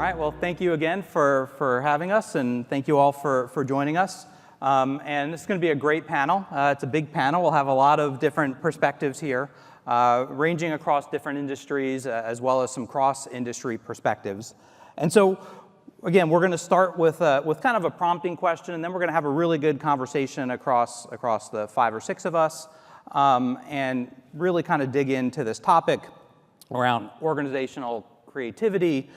right, well, thank you again for having us, and thank you all for joining us. And it's going to be a great panel. It's a big panel. We'll have a lot of different perspectives here, ranging across different industries, as well as some cross-industry perspectives. And so, again, we're going to start with kind of a prompting question, and then we're going to have a really good conversation across the 5 or 6 of us, and really kind of dig into this topic around organizational creativity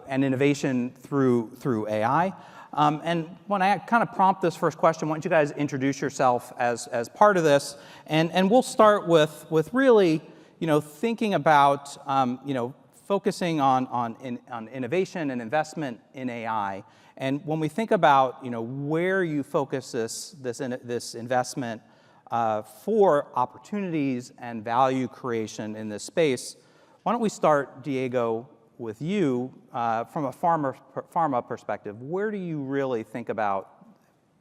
and innovation through AI. And when I kind of prompt this first question, why don't you guys introduce yourself as part of this? And we'll start with really, thinking about, focusing on innovation and investment in AI. And when we think about, where you focus this investment for opportunities and value creation in this space, why don't we start, Diego, with you from a pharma perspective? Where do you really think about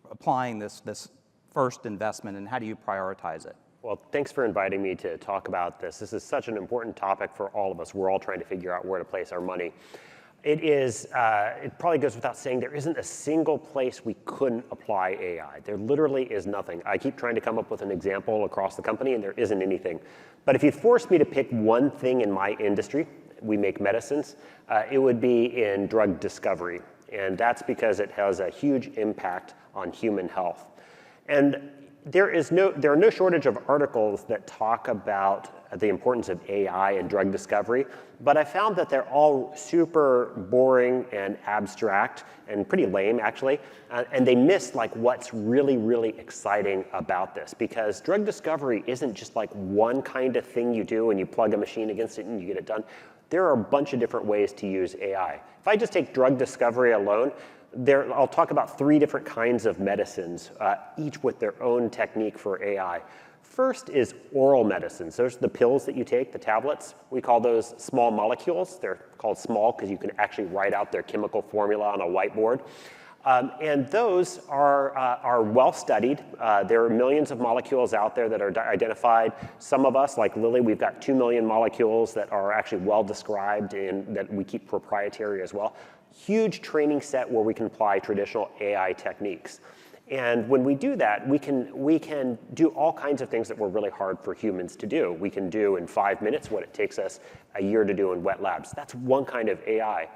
applying this first investment, and how do you prioritize it? Well, thanks for inviting me to talk about this. This is such an important topic for all of us. We're all trying to figure out where to place our money. It probably goes without saying, there isn't a single place we couldn't apply AI. There literally is nothing. I keep trying to come up with an example across the company, and there isn't anything. But if you forced me to pick one thing in my industry, we make medicines, it would be in drug discovery. And that's because it has a huge impact on human health. And there are no shortage of articles that talk about the importance of AI in drug discovery, but I found that they're all super boring and abstract and pretty lame, actually, and they miss what's really, really exciting about this, because drug discovery isn't just one kind of thing you do and you plug a machine against it and you get it done. There are a bunch of different ways to use AI. If I just take drug discovery alone, I'll talk about 3 different kinds of medicines, each with their own technique for AI. First is oral medicines. Those are the pills that you take, the tablets. We call those small molecules. They're called small because you can actually write out their chemical formula on a whiteboard. And those are well studied. There are millions of molecules out there that are identified. Some of us, like Lilly, we've got 2 million molecules that are actually well described and that we keep proprietary as well. Huge training set where we can apply traditional AI techniques. And when we do that, we can do all kinds of things that were really hard for humans to do. We can do in 5 minutes what it takes us a year to do in wet labs. That's one kind of AI.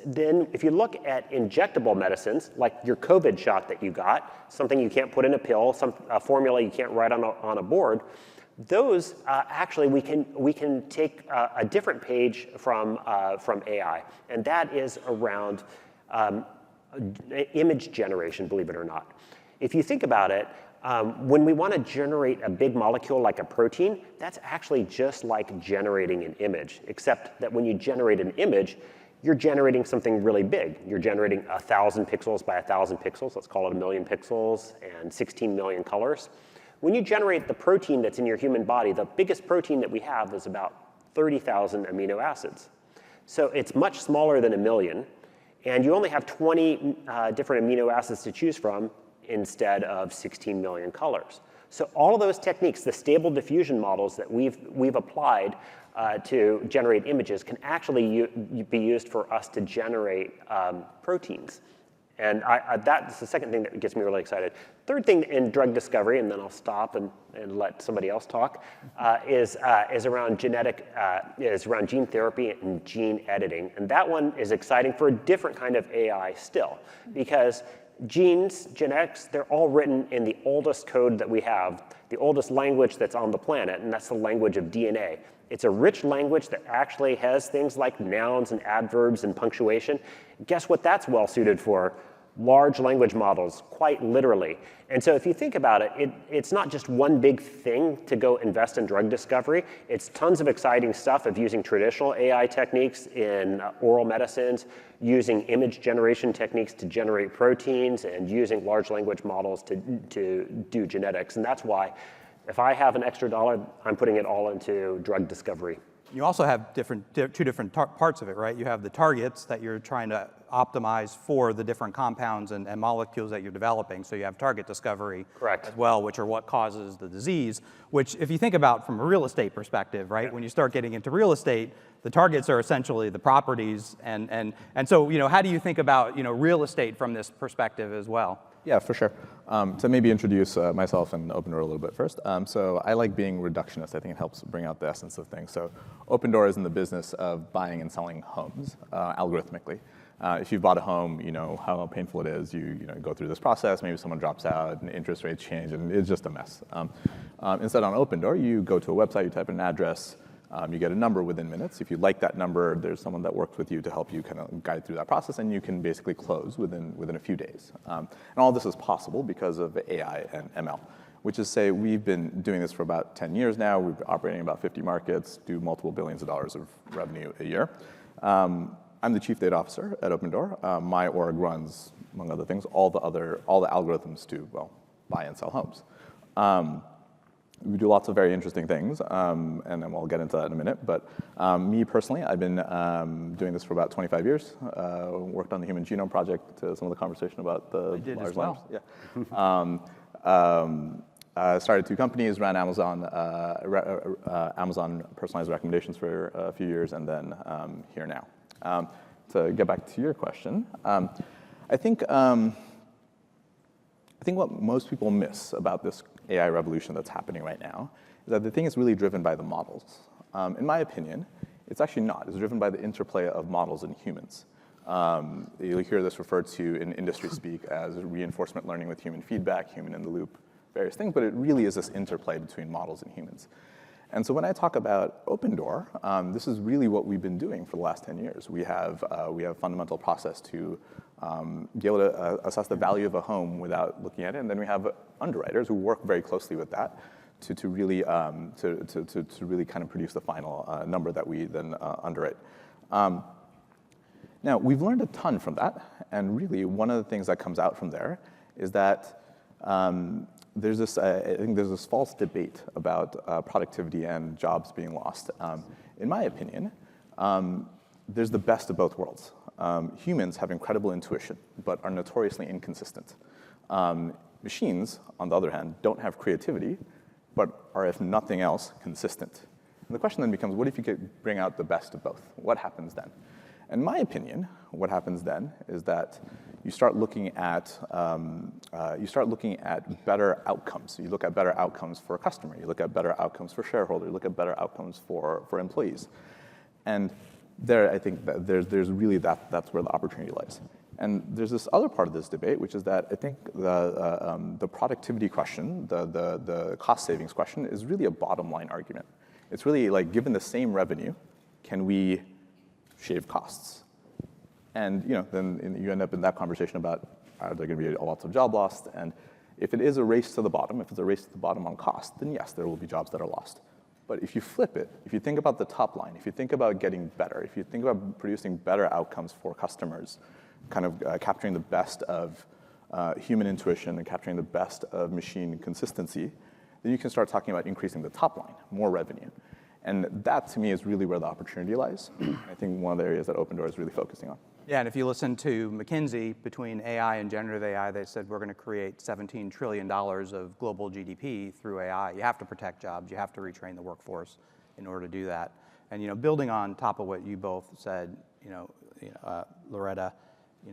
Then if you look at injectable medicines, like your COVID shot that you got, something you can't put in a pill, a formula you can't write on a board, those actually we can take a different page from AI, and that is around image generation, believe it or not. If you think about it, when we want to generate a big molecule like a protein, that's actually just like generating an image, except that when you generate an image, you're generating something really big. You're generating 1,000 pixels by 1,000 pixels, let's call it 1,000,000 pixels, and 16 million colors. When you generate the protein that's in your human body, the biggest protein that we have is about 30,000 amino acids. So it's much smaller than 1,000,000, and you only have 20 different amino acids to choose from instead of 16 million colors. So all of those techniques, the stable diffusion models that we've applied to generate images, can actually be used for us to generate proteins. And that's the second thing that gets me really excited. Third thing in drug discovery, and then I'll stop and let somebody else talk, is around gene therapy and gene editing. And that one is exciting for a different kind of AI still, because genetics, they're all written in the oldest code that we have, the oldest language that's on the planet, and that's the language of DNA. It's a rich language that actually has things like nouns and adverbs and punctuation. Guess what that's well suited for? Large language models, quite literally. And so if you think about it, it's not just one big thing to go invest in drug discovery. It's tons of exciting stuff of using traditional AI techniques in oral medicines, using image generation techniques to generate proteins, and using large language models to do genetics. And that's why if I have an extra dollar, I'm putting it all into drug discovery. You also have two different parts of it, right? You have the targets that you're trying to optimize for the different compounds and molecules that you're developing. So you have target discovery Correct. as well, which are what causes the disease, which if you think about from a real estate perspective, right, when you start getting into real estate, the targets are essentially the properties. And so, how do you think about, real estate from this perspective as well? Yeah, for sure. To maybe introduce myself and Opendoor a little bit first. So I like being reductionist. I think it helps bring out the essence of things. So Opendoor is in the business of buying and selling homes algorithmically. If you've bought a home, you know how painful it is. You go through this process, maybe someone drops out, and interest rates change, and it's just a mess. Instead, on Opendoor, you go to a website, you type in an address, you get a number within minutes. If you like that number, there's someone that works with you to help you kind of guide through that process, and you can basically close within a few days. And all this is possible because of AI and ML, which is, say, we've been doing this for about 10 years now. We've been operating in about 50 markets, do multiple billions of dollars of revenue a year. I'm the chief data officer at Opendoor. My org runs, among other things, all the algorithms to, well, buy and sell homes. We do lots of very interesting things, and then we'll get into that in a minute. But me personally, I've been doing this for about 25 years. Worked on the Human Genome Project, some of the conversation about the large language. Yeah. Started 2 companies, ran Amazon personalized recommendations for a few years, and then here now. To get back to your question, I think what most people miss about this AI revolution that's happening right now is that the thing is really driven by the models. In my opinion, it's actually not. It's driven by the interplay of models and humans. You'll hear this referred to in industry speak as reinforcement learning with human feedback, human in the loop, various things, but it really is this interplay between models and humans. And so when I talk about Opendoor, this is really what we've been doing for the last 10 years. We have a fundamental process to be able to assess the value of a home without looking at it, and then we have underwriters who work very closely with that to really kind of produce the final number that we then underwrite. Now, we've learned a ton from that, and really one of the things that comes out from there is that there's this, I think there's this false debate about productivity and jobs being lost. In my opinion, there's the best of both worlds. Humans have incredible intuition, but are notoriously inconsistent. Machines, on the other hand, don't have creativity, but are, if nothing else, consistent. And the question then becomes, what if you could bring out the best of both? What happens then? In my opinion, what happens then is that you start looking at better outcomes. You look at better outcomes for a customer. You look at better outcomes for shareholders. You look at better outcomes for employees. And there, I think that there's really that's where the opportunity lies. And there's this other part of this debate, which is that I think the productivity question, the cost savings question, is really a bottom line argument. It's really like, given the same revenue, can we shave costs? And then you end up in that conversation about, are there going to be lots of job loss? And if it is a race to the bottom, if it's a race to the bottom on cost, then yes, there will be jobs that are lost. But if you flip it, if you think about the top line, if you think about getting better, if you think about producing better outcomes for customers, kind of capturing the best of human intuition and capturing the best of machine consistency, then you can start talking about increasing the top line, more revenue. And that, to me, is really where the opportunity lies. I think one of the areas that Opendoor is really focusing on. Yeah, and if you listen to McKinsey, between AI and generative AI, they said we're going to create $17 trillion of global GDP through AI. You have to protect jobs. You have to retrain the workforce in order to do that. And building on top of what you both said, Loretta,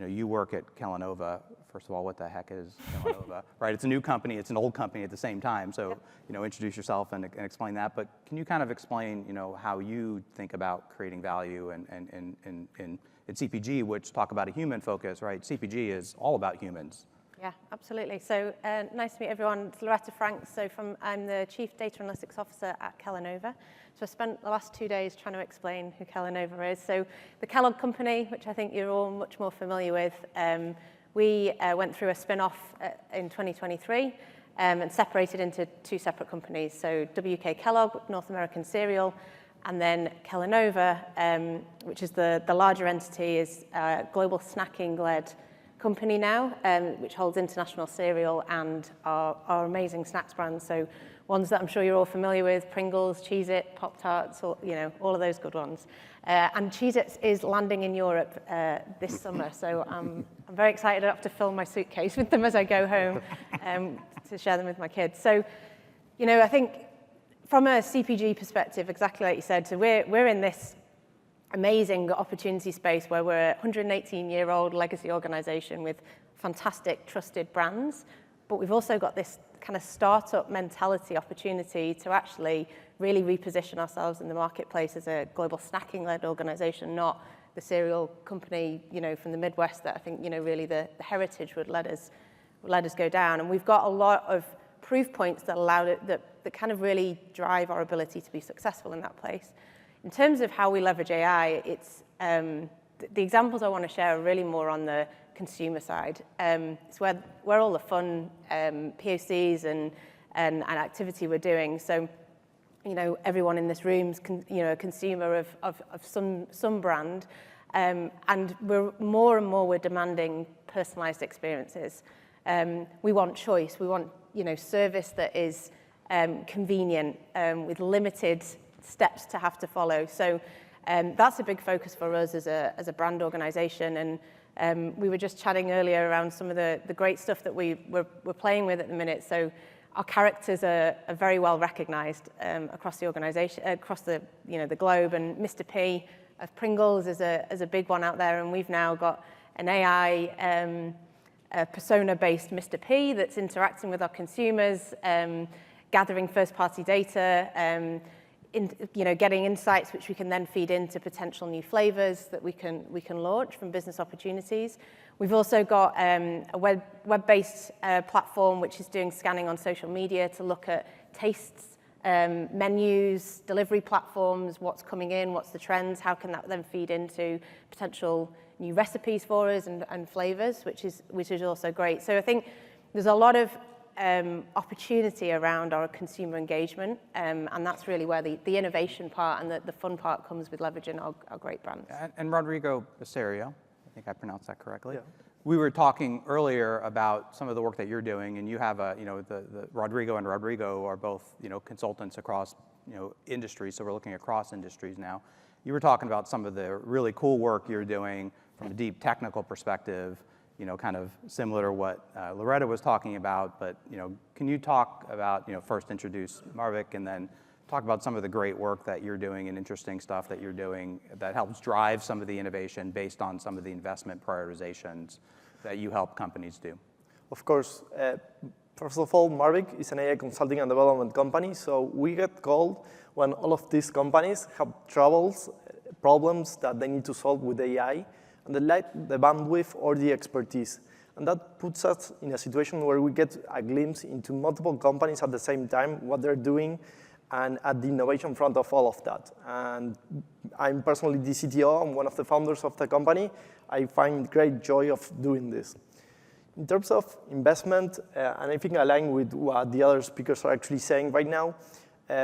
you work at Kellanova. First of all, what the heck is Kellanova? Right, it's a new company. It's an old company at the same time. So, introduce yourself and explain that. But can you kind of explain, how you think about creating value in CPG, which talk about a human focus, right? CPG is all about humans. Yeah, absolutely. So nice to meet everyone. It's Loretta Franks. I'm the Chief Data Analytics Officer at Kellanova. So I spent the last 2 days trying to explain who Kellanova is. So the Kellogg company, which I think you're all much more familiar with, we went through a spin-off in 2023 and separated into 2 separate companies. So WK Kellogg, North American cereal, and then Kellanova, which is the larger entity, is a global snacking-led company now, which holds international cereal and our amazing snacks brands. So ones that I'm sure you're all familiar with: Pringles, Cheez-It, Pop-Tarts, all of those good ones. And Cheez-Its is landing in Europe this summer, so I'm very excited. I have to fill my suitcase with them as I go home to share them with my kids. So, I think from a CPG perspective, exactly like you said, so we're in this amazing opportunity space where we're a 118-year-old legacy organization with fantastic, trusted brands, but we've also got this kind of startup mentality opportunity to actually really reposition ourselves in the marketplace as a global snacking-led organization, not the cereal company, from the Midwest that I think, really the heritage would let us go down. And we've got a lot of proof points that allow it, that kind of really drive our ability to be successful in that place. In terms of how we leverage AI, it's the examples I want to share are really more on the consumer side. It's where all the fun POCs and activity we're doing. So, everyone in this room's a consumer of some brand, and more and more we're demanding personalized experiences. We want choice. We want service that is convenient with limited steps to have to follow. So that's a big focus for us as a brand organization. And we were just chatting earlier around some of the great stuff that we're playing with at the minute. So our characters are very well recognized across the organization, across the globe. And Mr. P of Pringles is a big one out there. And we've now got an AI persona-based Mr. P that's interacting with our consumers, gathering first-party data, getting insights which we can then feed into potential new flavors that we can launch from business opportunities. We've also got a web-based platform which is doing scanning on social media to look at tastes, menus, delivery platforms, what's coming in, what's the trends, how can that then feed into potential new recipes for us and flavors, which is also great. So I think there's a lot of opportunity around our consumer engagement, and that's really where the innovation part and the fun part comes with leveraging our great brands. And Rodrigo Beceiro, I think I pronounced that correctly. Yeah. We were talking earlier about some of the work that you're doing, and you have the Rodrigo and Rodrigo are both consultants across industries, so we're looking across industries now. You were talking about some of the really cool work you're doing from a deep technical perspective, kind of similar to what Loretta was talking about, but can you talk about, first introduce Marvik and then talk about some of the great work that you're doing and interesting stuff that you're doing that helps drive some of the innovation based on some of the investment prioritizations that you help companies do? Of course. First of all, Marvik is an AI consulting and development company, so we get called when all of these companies have troubles, problems that they need to solve with AI, and they lack the bandwidth or the expertise. And that puts us in a situation where we get a glimpse into multiple companies at the same time, what they're doing, and at the innovation front of all of that. And I'm personally the CTO, I'm one of the founders of the company. I find great joy of doing this. In terms of investment, and I think align with what the other speakers are actually saying right now,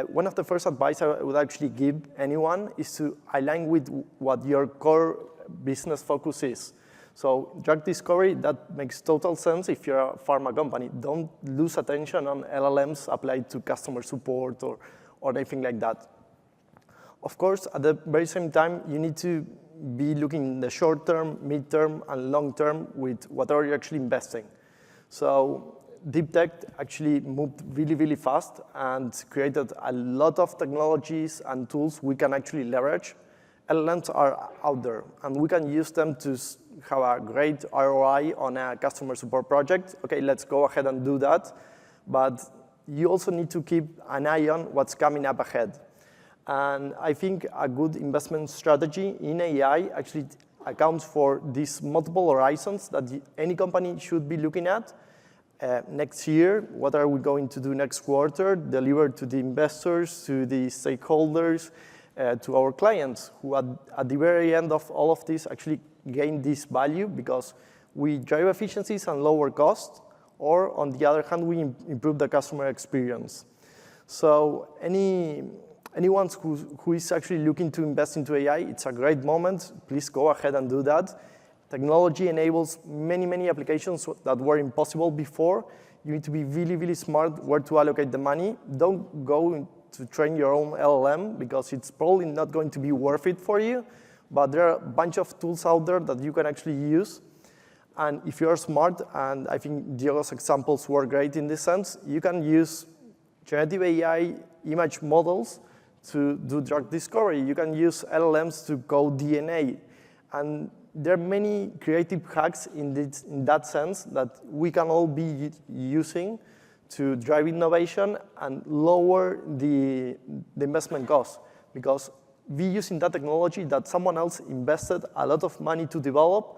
one of the first advice I would actually give anyone is to align with what your core business focus is. So drug discovery, that makes total sense if you're a pharma company. Don't lose attention on LLMs applied to customer support or anything like that. Of course, at the very same time, you need to be looking in the short term, mid-term, and long term with what are you actually investing. So deep tech actually moved really, really fast and created a lot of technologies and tools we can actually leverage. LLMs are out there, and we can use them to have a great ROI on a customer support project. Okay, let's go ahead and do that. But you also need to keep an eye on what's coming up ahead. And I think a good investment strategy in AI actually accounts for these multiple horizons that any company should be looking at. Next year, what are we going to do next quarter, deliver to the investors, to the stakeholders, to our clients, who at the very end of all of this actually gain this value because we drive efficiencies and lower costs, or on the other hand, we improve the customer experience. So anyone who is actually looking to invest into AI, it's a great moment. Please go ahead and do that. Technology enables many, many applications that were impossible before. You need to be really, really smart where to allocate the money. Don't go to train your own LLM because it's probably not going to be worth it for you. But there are a bunch of tools out there that you can actually use. And if you're smart, and I think Diogo's examples were great in this sense, you can use generative AI image models to do drug discovery. You can use LLMs to code DNA. And there are many creative hacks in that sense that we can all be using to drive innovation and lower the investment cost. Because we using that technology that someone else invested a lot of money to develop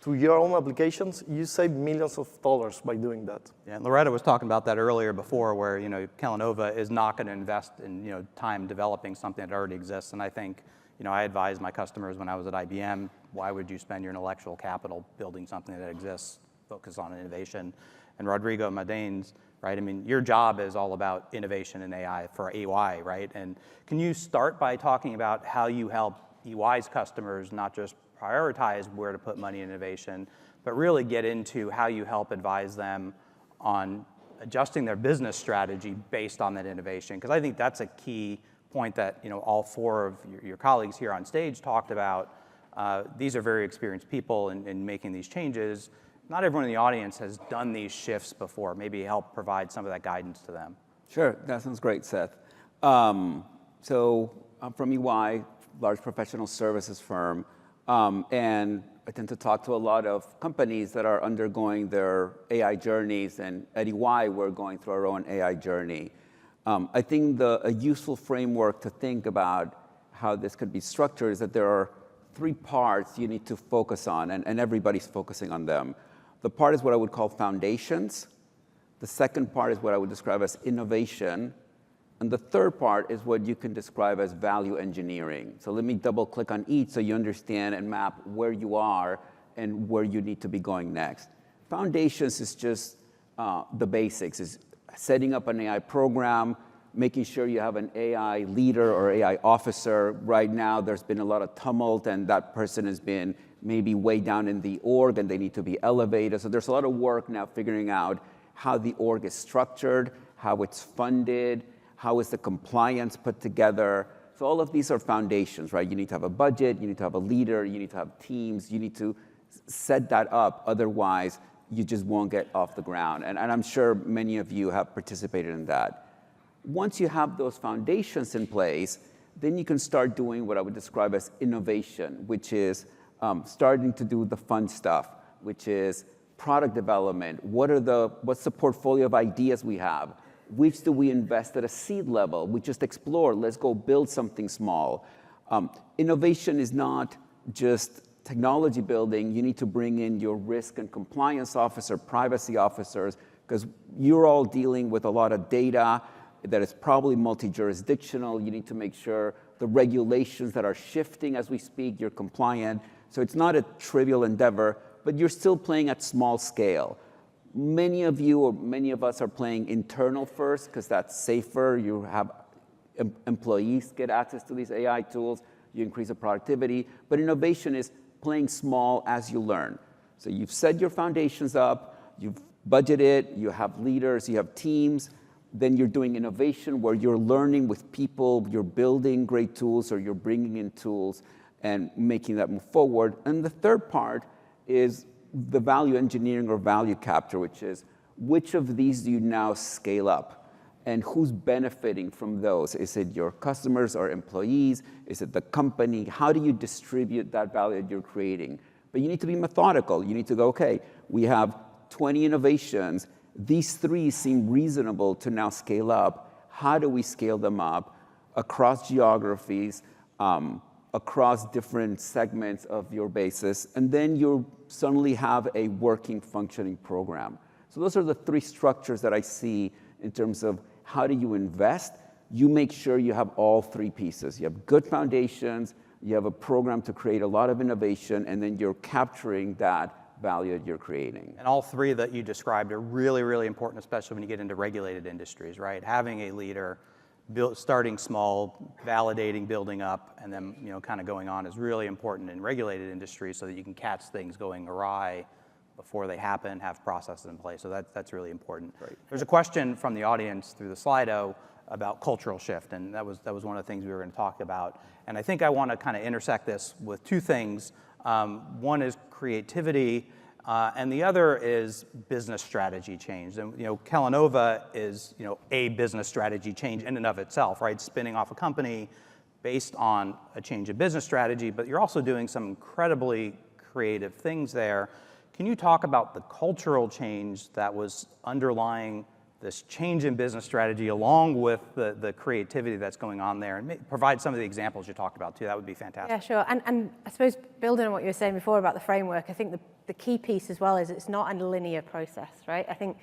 to your own applications, you save millions of dollars by doing that. Yeah, and Loretta was talking about that earlier before, where Kellanova is not going to invest in time developing something that already exists. And I think I advise my customers when I was at IBM, why would you spend your intellectual capital building something that exists? Focus on innovation. And Rodrigo, Madanes, right? I mean, your job is all about innovation in AI for EY, right? And can you start by talking about how you help EY's customers not just prioritize where to put money in innovation, but really get into how you help advise them on adjusting their business strategy based on that innovation? Because I think that's a key point that all four of your colleagues here on stage talked about. These are very experienced people in making these changes. Not everyone in the audience has done these shifts before. Maybe help provide some of that guidance to them. Sure, that sounds great, Seth. So I'm from EY, large professional services firm, and I tend to talk to a lot of companies that are undergoing their AI journeys, and at EY, we're going through our own AI journey. I think a useful framework to think about how this could be structured is that there are 3 parts you need to focus on, and everybody's focusing on them. The part is what I would call foundations. The second part is what I would describe as innovation. And the third part is what you can describe as value engineering. So let me double click on each so you understand and map where you are and where you need to be going next. Foundations is just the basics, is setting up an AI program, making sure you have an AI leader or AI officer. Right now, there's been a lot of tumult, and that person has been maybe way down in the org, and they need to be elevated. So there's a lot of work now figuring out how the org is structured, how it's funded, how is the compliance put together. So all of these are foundations, right? You need to have a budget, you need to have a leader, you need to have teams, you need to set that up. Otherwise, you just won't get off the ground. And I'm sure many of you have participated in that. Once you have those foundations in place, then you can start doing what I would describe as innovation, which is starting to do the fun stuff, which is product development. What's the portfolio of ideas we have? Which do we invest at a seed level? We just explore. Let's go build something small. Innovation is not just technology building. You need to bring in your risk and compliance officer, privacy officers, because you're all dealing with a lot of data that is probably multi-jurisdictional. You need to make sure the regulations that are shifting as we speak, you're compliant. So it's not a trivial endeavor, but you're still playing at small scale. Many of you or many of us are playing internal first because that's safer. You have employees get access to these AI tools. You increase the productivity. But innovation is playing small as you learn. So you've set your foundations up. You've budgeted. You have leaders. You have teams. Then you're doing innovation where you're learning with people. You're building great tools or you're bringing in tools and making that move forward. And the third part is the value engineering or value capture, which is which of these do you now scale up and who's benefiting from those? Is it your customers or employees? Is it the company? How do you distribute that value that you're creating? But you need to be methodical. You need to go, okay, we have 20 innovations. These 3 seem reasonable to now scale up. How do we scale them up across geographies, across different segments of your basis? And then you suddenly have a working, functioning program. So those are the 3 structures that I see in terms of how do you invest. You make sure you have all 3 pieces. You have good foundations, you have a program to create a lot of innovation, and then you're capturing that value that you're creating. And all 3 that you described are really, really important, especially when you get into regulated industries, right? Having a leader, starting small, validating, building up, and then kind of going on is really important in regulated industries so that you can catch things going awry before they happen, have processes in place. So that's really important. Right. There's a question from the audience through the Slido about cultural shift, and that was one of the things we were going to talk about. And I think I want to kind of intersect this with two things. One is creativity, and the other is business strategy change. And Kellanova is a business strategy change in and of itself, right? Spinning off a company based on a change in business strategy, but you're also doing some incredibly creative things there. Can you talk about the cultural change that was underlying this change in business strategy along with the creativity that's going on there, and provide some of the examples you talked about too? That would be fantastic. Yeah, sure. And I suppose building on what you were saying before about the framework, I think the key piece as well is it's not a linear process, right? I think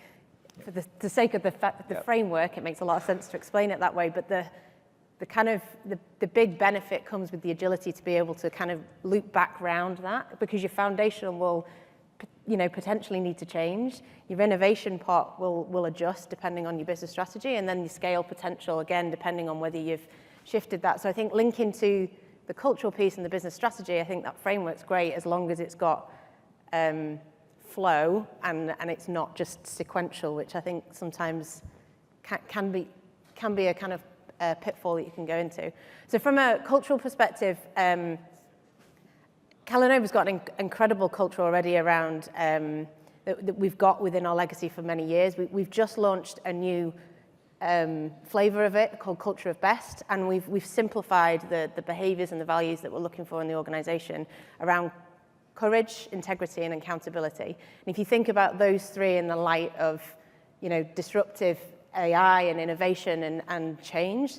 for the sake of the framework, it makes a lot of sense to explain it that way, but the kind of the big benefit comes with the agility to be able to kind of loop back around that, because your foundation will potentially need to change. Your innovation part will adjust depending on your business strategy, and then your scale potential, again, depending on whether you've shifted that. So I think linking to the cultural piece and the business strategy, I think that framework's great as long as it's got flow and it's not just sequential, which I think sometimes can be a kind of pitfall that you can go into. So from a cultural perspective, Kellanova's got an incredible culture already around that we've got within our legacy for many years. We've just launched a new flavor of it called Culture of Best, and we've simplified the behaviors and the values that we're looking for in the organization around courage, integrity, and accountability. And if you think about those three in the light of disruptive AI and innovation and change,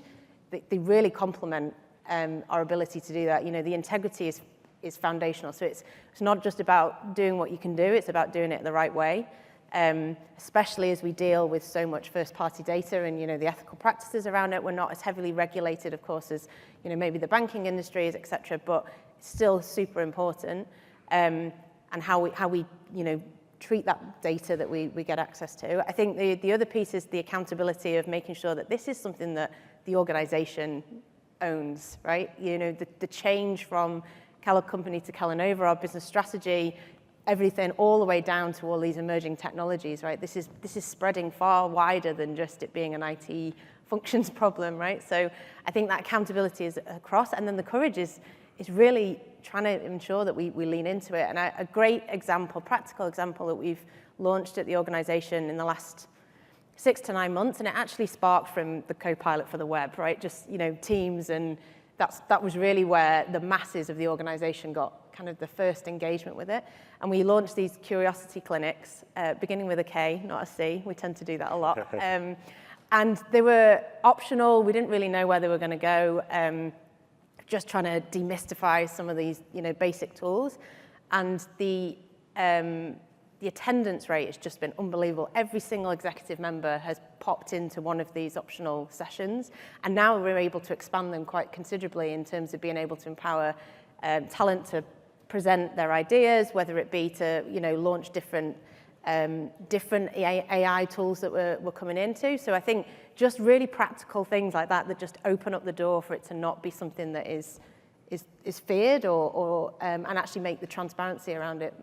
they really complement our ability to do that. The integrity is foundational. So it's not just about doing what you can do, it's about doing it the right way, especially as we deal with so much first-party data and the ethical practices around it. We're not as heavily regulated, of course, as maybe the banking industry is, et cetera, but it's still super important. And how we treat that data that we get access to. I think the other piece is the accountability of making sure that this is something that the organization owns, right? The change from Kellogg Company to Kellanova, our business strategy, everything all the way down to all these emerging technologies, right? This is spreading far wider than just it being an IT functions problem, right? So I think that accountability is across, and then the courage is really trying to ensure that we lean into it. And a great example, practical example that we've launched at the organization in the last 6 to 9 months, and it actually sparked from the Copilot for the web, right? Just Teams, and that was really where the masses of the organization got kind of the first engagement with it. And we launched these curiosity clinics, beginning with a K, not a C. We tend to do that a lot. And they were optional. We didn't really know where they were going to go. Just trying to demystify some of these, basic tools. And the attendance rate has just been unbelievable. Every single executive member has popped into one of these optional sessions, and now we're able to expand them quite considerably in terms of being able to empower talent to present their ideas, whether it be to launch different AI tools that we're coming into. So I think just really practical things like that just open up the door for it to not be something that is feared and actually make the transparency around it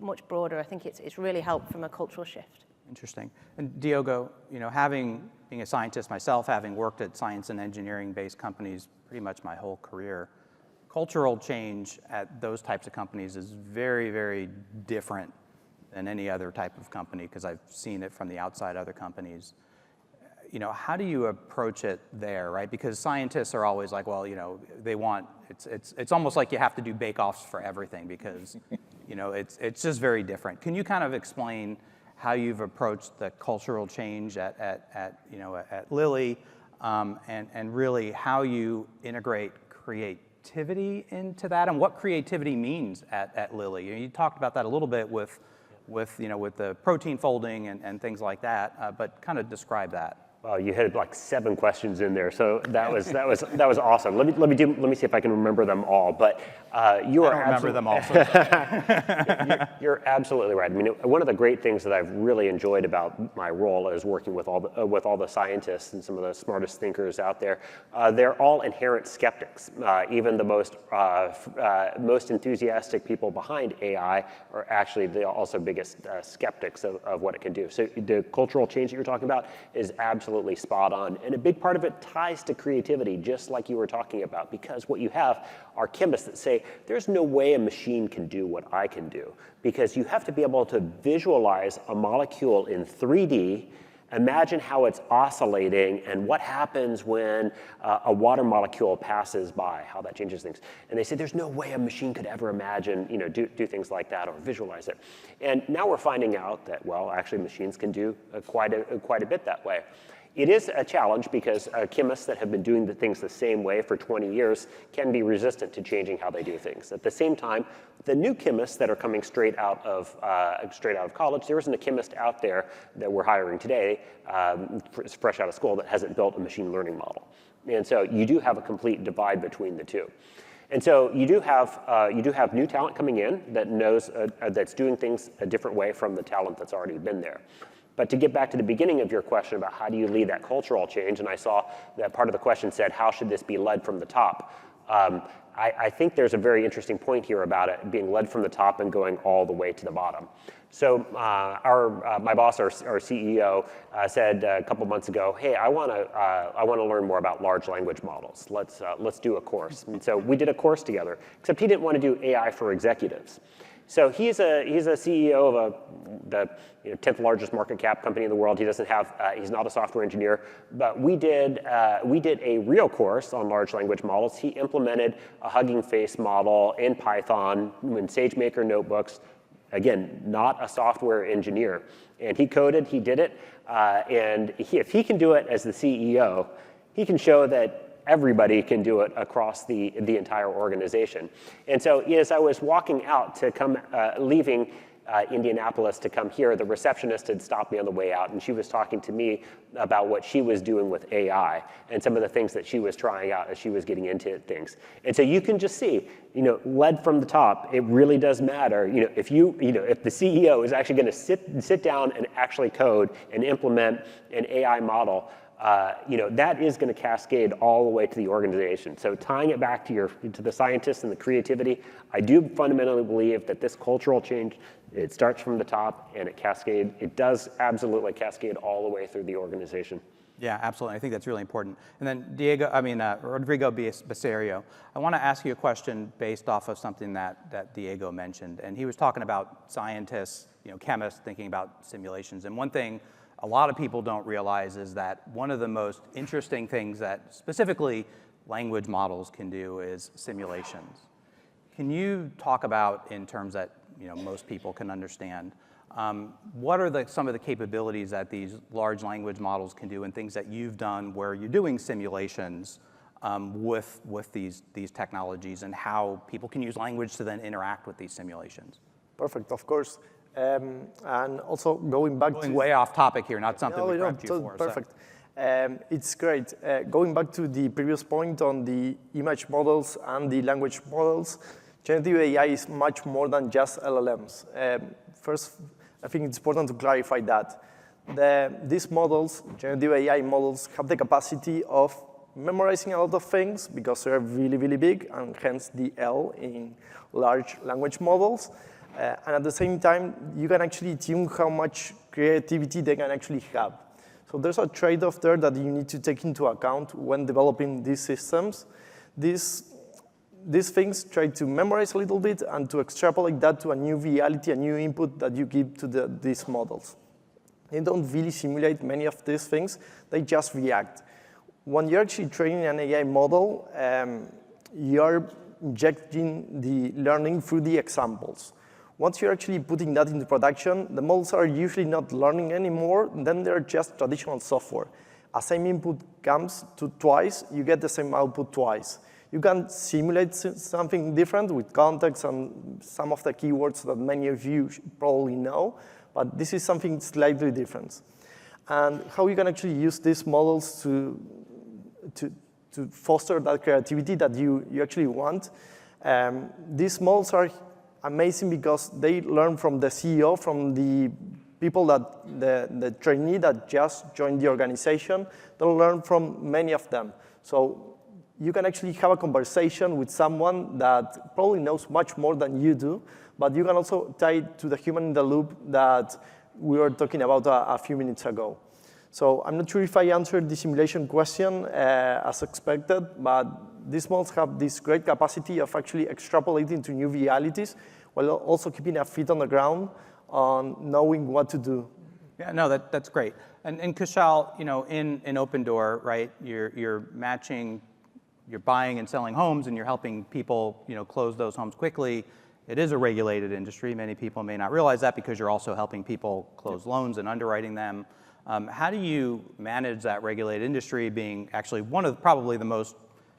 much broader. I think it's really helped from a cultural shift. Interesting. And Diogo, being a scientist myself, having worked at science and engineering-based companies pretty much my whole career, cultural change at those types of companies is very, very different than any other type of company, because I've seen it from the outside other companies. How do you approach it there, right? Because scientists are always like, well, they want, it's almost like you have to do bake-offs for everything, because, it's just very different. Can you kind of explain how you've approached the cultural change at Lilly, and really how you integrate creativity into that, and what creativity means at Lilly? You talked about that a little bit with the protein folding and things like that, but kind of describe that. Wow, you had like 7 questions in there, so that was awesome. Let me see if I can remember them all. But you are I don't remember them all. You're absolutely right. I mean, one of the great things that I've really enjoyed about my role is working with all the scientists and some of the smartest thinkers out there. They're all inherent skeptics. Even the most enthusiastic people behind AI are actually the also biggest skeptics of what it can do. So the cultural change that you're talking about is absolutely spot on. And a big part of it ties to creativity, just like you were talking about, because what you have are chemists that say, there's no way a machine can do what I can do, because you have to be able to visualize a molecule in 3D, imagine how it's oscillating and what happens when a water molecule passes by, how that changes things. And they say there's no way a machine could ever imagine, do things like that or visualize it. And now we're finding out that, well, actually machines can do quite a bit that way. It is a challenge because chemists that have been doing the things the same way for 20 years can be resistant to changing how they do things. At the same time, the new chemists that are coming straight out of college, there isn't a chemist out there that we're hiring today, fresh out of school, that hasn't built a machine learning model. And so you do have a complete divide between the two. And so you do have new talent coming in that knows that's doing things a different way from the talent that's already been there. But to get back to the beginning of your question about how do you lead that cultural change, and I saw that part of the question said, how should this be led from the top? I think there's a very interesting point here about it being led from the top and going all the way to the bottom. So my boss, our CEO, said a couple months ago, hey, I want to learn more about large language models. Let's do a course. And so we did a course together, except he didn't want to do AI for executives. So he's a CEO of the 10th largest market cap company in the world. He doesn't have, he's not a software engineer, but we did a real course on large language models. He implemented a Hugging Face model in Python in SageMaker notebooks. Again, not a software engineer. And he coded, he did it, and if he can do it as the CEO, he can show that everybody can do it across the entire organization. And so as I was walking out to come, leaving Indianapolis to come here, the receptionist had stopped me on the way out, and she was talking to me about what she was doing with AI and some of the things that she was trying out as she was getting into things. And so you can just see, led from the top, it really does matter. If the CEO is actually going to sit down and actually code and implement an AI model, that is going to cascade all the way to the organization. So tying it back to the scientists and the creativity, I do fundamentally believe that this cultural change, it starts from the top and it does absolutely cascade all the way through the organization. Yeah, absolutely. I think that's really important. And then Rodrigo Beceiro, I want to ask you a question based off of something that Diogo mentioned. And he was talking about scientists, chemists thinking about simulations. And one thing a lot of people don't realize is that one of the most interesting things that specifically language models can do is simulations. Can you talk about, in terms that most people can understand, what are some of the capabilities that these large language models can do and things that you've done where you're doing simulations with these technologies, and how people can use language to then interact with these simulations? Perfect, of course. And also going way off topic here, not something we prepped you for. Perfect. It's great. Going back to the previous point on the image models and the language models, generative AI is much more than just LLMs. First, I think it's important to clarify that. These models, generative AI models, have the capacity of memorizing a lot of things because they're really, really big, and hence the L in large language models. And at the same time, you can actually tune how much creativity they can actually have. So there's a trade-off there that you need to take into account when developing these systems. These things try to memorize a little bit and to extrapolate that to a new reality, a new input that you give to these models. They don't really simulate many of these things, they just react. When you're actually training an AI model, you're injecting the learning through the examples. Once you're actually putting that into production, the models are usually not learning anymore, then they're just traditional software. A same input comes to twice, you get the same output twice. You can simulate something different with context and some of the keywords that many of you probably know, but this is something slightly different. and how you can actually use these models to foster that creativity that you actually want. These models are amazing because they learn from the CEO, from the people the trainee that just joined the organization. They'll learn from many of them. So you can actually have a conversation with someone that probably knows much more than you do, but you can also tie it to the human in the loop that we were talking about a few minutes ago. So I'm not sure if I answered the simulation question as expected, but these models have this great capacity of actually extrapolating to new realities while also keeping a feet on the ground on knowing what to do. Yeah, no, that's great. And Kushal, in Opendoor, right, you're matching, you're buying and selling homes, and you're helping people, close those homes quickly. It is a regulated industry. Many people may not realize that because you're also helping people close loans and underwriting them. How do you manage that regulated industry being actually one of probably the most,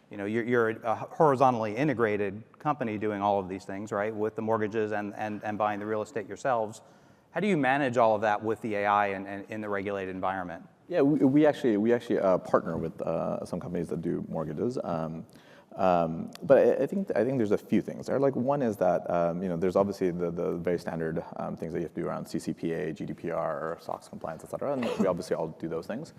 you're a horizontally integrated company doing all of these things, right, with the mortgages and buying the real estate yourselves. How do you manage all of that with the AI and in the regulated environment? Yeah, we actually partner with some companies that do mortgages. But I think there's a few things there. Like one is that there's obviously the very standard things that you have to do around CCPA, GDPR, SOX compliance, et cetera, and we obviously all do those things.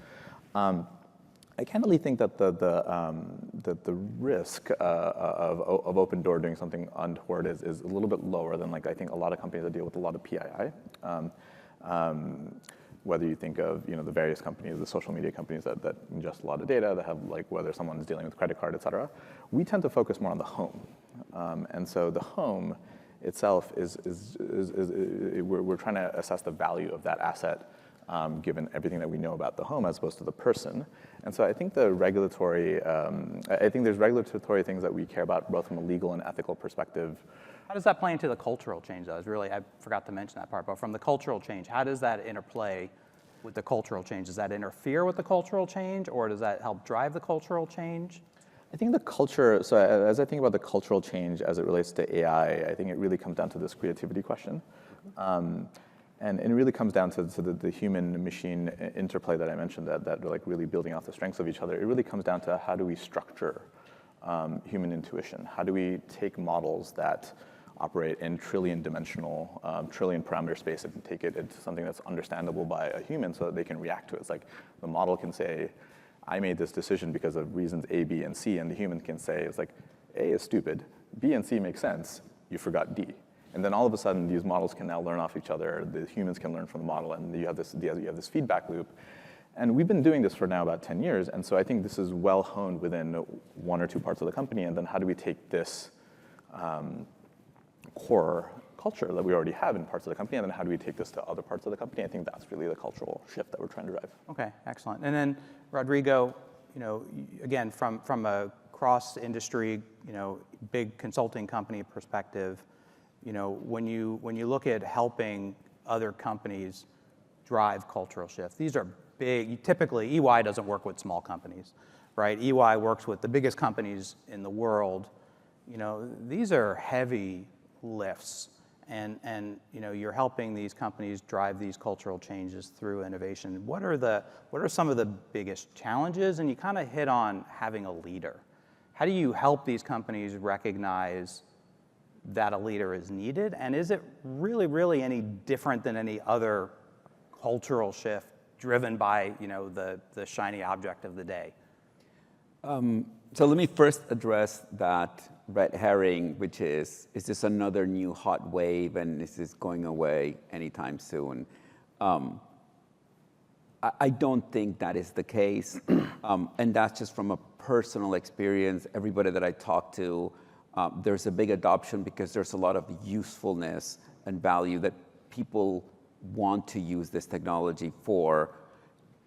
I candidly think that the risk of Opendoor doing something untoward is a little bit lower than I think a lot of companies that deal with a lot of PII. Whether you think of the various companies, the social media companies that ingest a lot of data, that have whether someone's dealing with credit card, et cetera, we tend to focus more on the home, and so the home itself we're trying to assess the value of that asset, given everything that we know about the home as opposed to the person, and so I think there's regulatory things that we care about both from a legal and ethical perspective. How does that play into the cultural change, though? I forgot to mention that part, but from the cultural change, how does that interplay with the cultural change? Does that interfere with the cultural change, or does that help drive the cultural change? I think the culture, so as I think about the cultural change as it relates to AI, I think it really comes down to this creativity question. And it really comes down to the human-machine interplay that I mentioned, that really building off the strengths of each other. It really comes down to how do we structure human intuition? How do we take models that operate in trillion-dimensional, trillion-parameter space and take it into something that's understandable by a human so that they can react to it? It's like the model can say, I made this decision because of reasons A, B, and C, and the human can say, it's like, A is stupid, B and C make sense, you forgot D. And then all of a sudden, these models can now learn off each other, the humans can learn from the model, and you have this feedback loop. And we've been doing this for now about 10 years, and so I think this is well honed within one or two parts of the company, and then how do we take this core culture that we already have in parts of the company, and then how do we take this to other parts of the company? I think that's really the cultural shift that we're trying to drive. Okay, excellent. And then Rodrigo, again, from a cross-industry, big consulting company perspective, when you look at helping other companies drive cultural shift, these are big. Typically, EY doesn't work with small companies, right? EY works with the biggest companies in the world. These are heavy lifts, and you're helping these companies drive these cultural changes through innovation. What are some of the biggest challenges? And you kind of hit on having a leader. How do you help these companies recognize that a leader is needed? And is it really any different than any other cultural shift driven by the shiny object of the day? So let me first address that red herring, which is this another new hot wave, and is this going away anytime soon? I don't think that is the case, and that's just from a personal experience. Everybody that I talk to, there's a big adoption because there's a lot of usefulness and value that people want to use this technology for,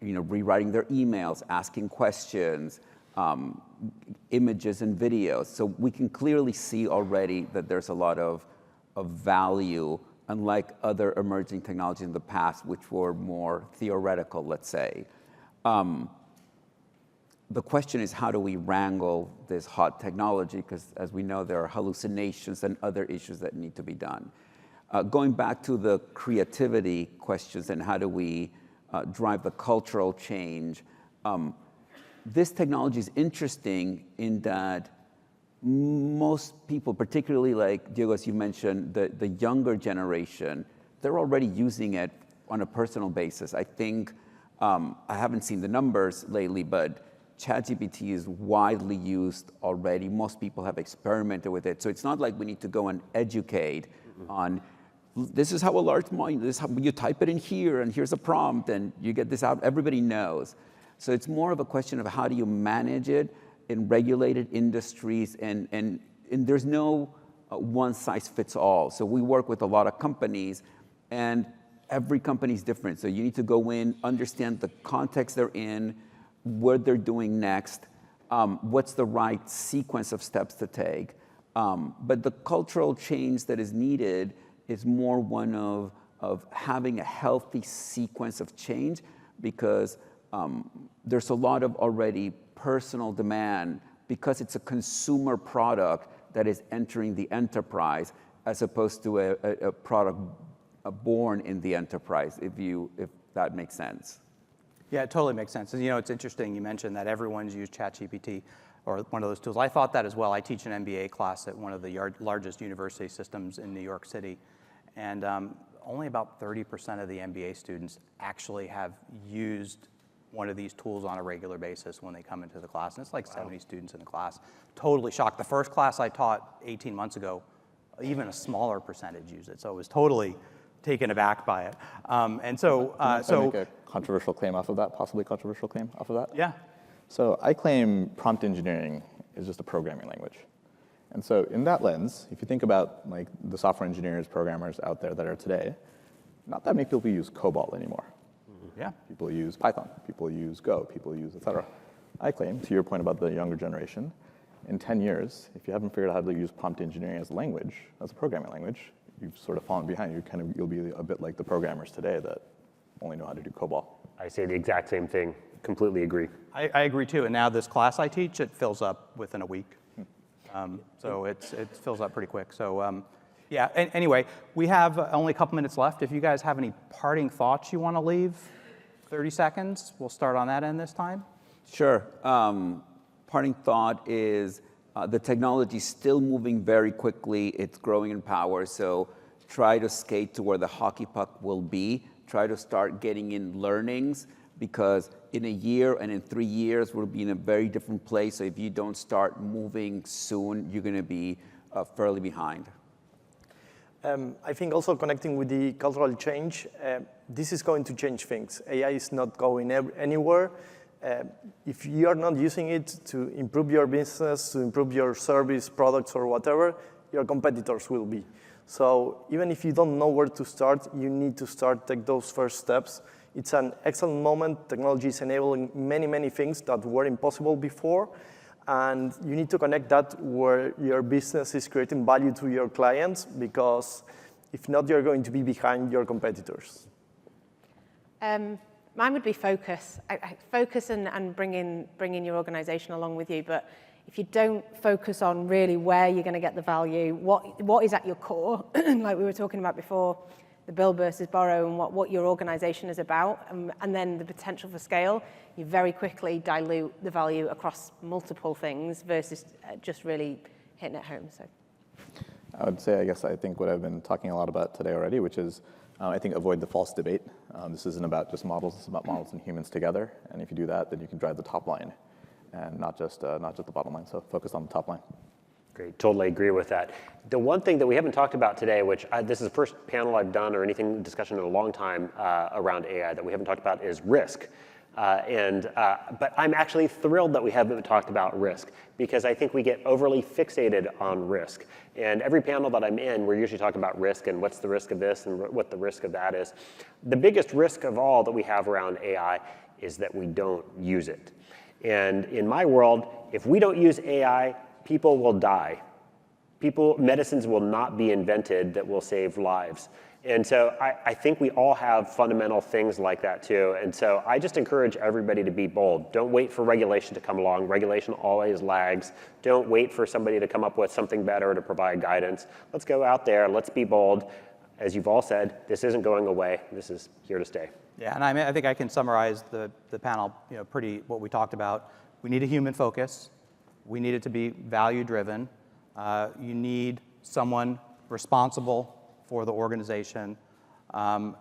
rewriting their emails, asking questions, images and videos. So we can clearly see already that there's a lot of value, unlike other emerging technologies in the past, which were more theoretical, let's say. The question is, how do we wrangle this hot technology? Because as we know, there are hallucinations and other issues that need to be done. Going back to the creativity questions and how do we drive the cultural change. This technology is interesting in that most people, particularly like Diogo, as you mentioned, the younger generation, they're already using it on a personal basis. I think, I haven't seen the numbers lately, but ChatGPT is widely used already. Most people have experimented with it. So it's not like we need to go and educate on, this is how a large model, this is how you type it in here, and here's a prompt, and you get this out. Everybody knows. So it's more of a question of how do you manage it in regulated industries, and there's no one size fits all. So we work with a lot of companies, and every company is different. So you need to go in, understand the context they're in, what they're doing next, what's the right sequence of steps to take. But the cultural change that is needed is more one of having a healthy sequence of change, because there's a lot of already personal demand, because it's a consumer product that is entering the enterprise as opposed to a product born in the enterprise, if that makes sense. Yeah, it totally makes sense. And, you know, it's interesting you mentioned that everyone's used ChatGPT or one of those tools. I thought that as well. I teach an MBA class at one of the largest university systems in New York City, and only about 30% of the MBA students actually have used one of these tools on a regular basis when they come into the class. And it's like 70 students in the class. Totally shocked. The first class I taught 18 months ago, even a smaller percentage used it. So it was totally taken aback by it. And so, Can I make a controversial claim off of that, possibly controversial claim off of that? Yeah. So I claim prompt engineering is just a programming language. And so in that lens, if you think about like the software engineers, programmers out there that are today, not that many people use COBOL anymore. Yeah. People use Python, people use Go, people use et cetera. I claim, to your point about the younger generation, in 10 years, if you haven't figured out how to use prompt engineering as a language, as a programming language, you've sort of fallen behind. You'll be a bit like the programmers today that only know how to do COBOL. I say the exact same thing. Completely agree. I agree too. And now this class I teach, it fills up within a week. So it fills up pretty quick. So yeah, anyway, we have only a couple minutes left. If you guys have any parting thoughts you want to leave, 30 seconds. We'll start on that end this time. Sure. Parting thought is the technology is still moving very quickly. It's growing in power. So try to skate to where the hockey puck will be. Try to start getting in learnings, because in a year and in 3 years, we'll be in a very different place. So if you don't start moving soon, you're going to be fairly behind. I think also connecting with the cultural change, this is going to change things. AI is not going anywhere. If you are not using it to improve your business, to improve your service, products, or whatever, your competitors will be. So even if you don't know where to start, you need to take those first steps. It's an excellent moment. Technology is enabling many, many things that were impossible before. And you need to connect that where your business is creating value to your clients, because if not, you're going to be behind your competitors. Mine would be focus. Focus and bring in your organization along with you. But if you don't focus on really where you're going to get the value, what is at your core, like we were talking about before, the build versus borrow, and what your organization is about, and then the potential for scale, you very quickly dilute the value across multiple things versus just really hitting it home. So I would say, I think what I've been talking a lot about today already, which is I think avoid the false debate. This isn't about just models, it's about models and humans together. And if you do that, then you can drive the top line and not just the bottom line. So focus on the top line. Great, totally agree with that. The one thing that we haven't talked about today, which this is the first panel I've done or anything discussion in a long time around AI that we haven't talked about, is risk. But I'm actually thrilled that we haven't talked about risk, because I think we get overly fixated on risk. And every panel that I'm in, we're usually talking about risk and what's the risk of this and what the risk of that is. The biggest risk of all that we have around AI is that we don't use it. And in my world, if we don't use AI, people will die. Medicines will not be invented that will save lives. And so I think we all have fundamental things like that too. And so I just encourage everybody to be bold. Don't wait for regulation to come along. Regulation always lags. Don't wait for somebody to come up with something better to provide guidance. Let's go out there, let's be bold. As you've all said, this isn't going away. This is here to stay. Yeah, and I think I can summarize the panel, pretty what we talked about. We need a human focus. We need it to be value-driven. You need someone responsible for the organization. I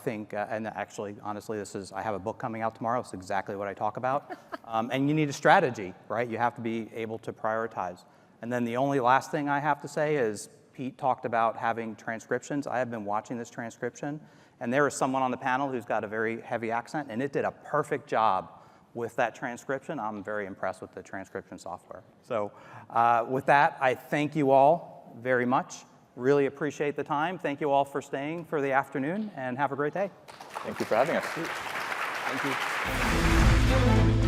think, and actually, honestly, I have a book coming out tomorrow. It's exactly what I talk about. And you need a strategy, right? You have to be able to prioritize. And then the only last thing I have to say is Pete talked about having transcriptions. I have been watching this transcription, and there is someone on the panel who's got a very heavy accent, and it did a perfect job with that transcription. I'm very impressed with the transcription software. So with that, I thank you all very much. Really appreciate the time. Thank you all for staying for the afternoon, and have a great day. Thank you for having us. Thank you.